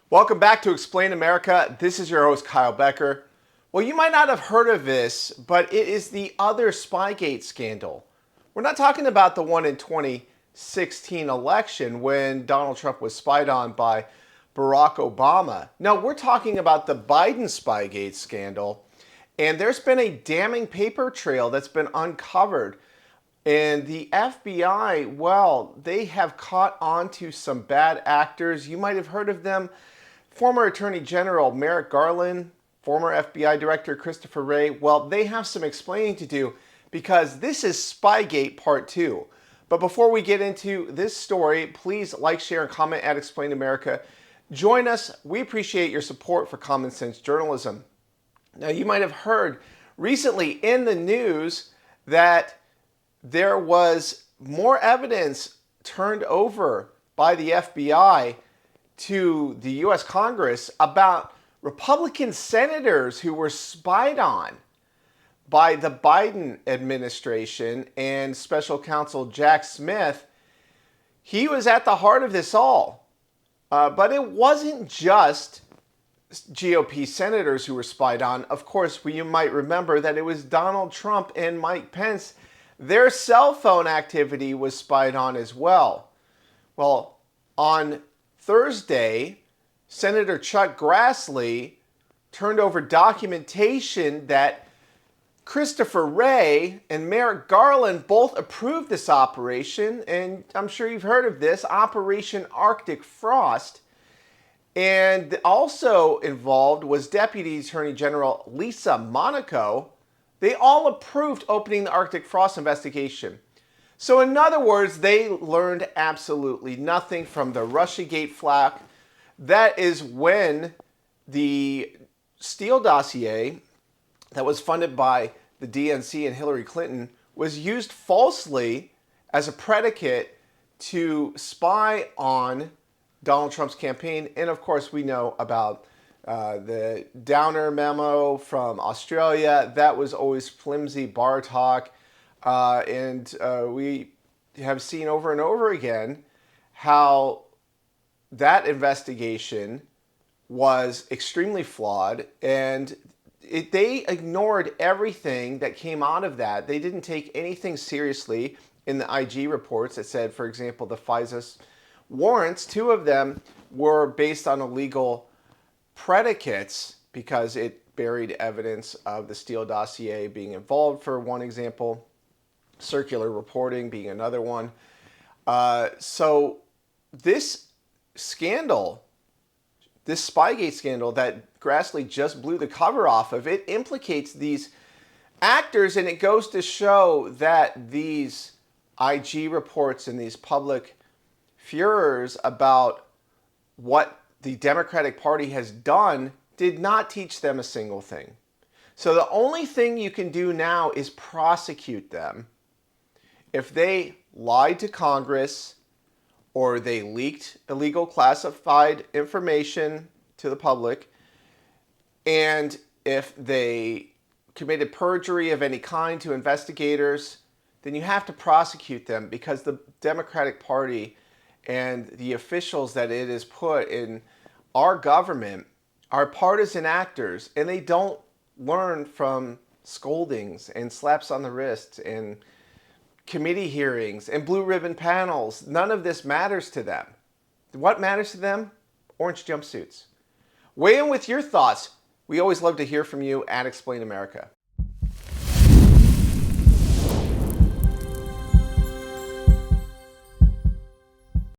Welcome back to Explain America. This is your host, Kyle Becker. Well, you might not have heard of this, but it is the other Spygate scandal. We're not talking about the one in 2016 election when Donald Trump was spied on by Barack Obama. No, we're talking about the Biden Spygate scandal. And there's been a damning paper trail that's been uncovered. And the FBI, well, they have caught on to some bad actors. You might have heard of them. Former Attorney General Merrick Garland, former FBI Director Christopher Wray, well, they have some explaining to do because this is Spygate Part 2. But before we get into this story, please like, share, and comment at Explain America. Join us. We appreciate your support for common sense journalism. Now, you might have heard recently in the news that there was more evidence turned over by the FBI to the U.S. Congress about Republican senators who were spied on by the Biden administration and special counsel Jack Smith. He was at the heart of this all. But it wasn't just GOP senators who were spied on. Of course, you might remember that it was Donald Trump and Mike Pence. Their cell phone activity was spied on as well. Well, on Thursday, Senator Chuck Grassley turned over documentation that Christopher Wray and Merrick Garland both approved this operation, and I'm sure you've heard of this, Operation Arctic Frost. And also involved was Deputy Attorney General Lisa Monaco. They all approved opening the Arctic Frost investigation. So in other words, they learned absolutely nothing from the Russiagate flak. That is when the Steele dossier that was funded by the DNC and Hillary Clinton was used falsely as a predicate to spy on Donald Trump's campaign. And of course, we know about the Downer memo from Australia. That was always flimsy bar talk. And we have seen over and over again how that investigation was extremely flawed, and they ignored everything that came out of that. They didn't take anything seriously in the IG reports that said, for example, the FISA warrants, two of them were based on illegal predicates because it buried evidence of the Steele dossier being involved, for one example. Circular reporting being another one. So this scandal, this Spygate scandal that Grassley just blew the cover off of, it implicates these actors, and it goes to show that these IG reports and these public furors about what the Democratic Party has done did not teach them a single thing. So the only thing you can do now is prosecute them. If they lied to Congress or they leaked illegal classified information to the public, and if they committed perjury of any kind to investigators, then you have to prosecute them, because the Democratic Party and the officials that it has put in our government are partisan actors, and they don't learn from scoldings and slaps on the wrist and committee hearings and blue ribbon panels. None of this matters to them. What matters to them? Orange jumpsuits. Weigh in with your thoughts. We always love to hear from you at Explain America.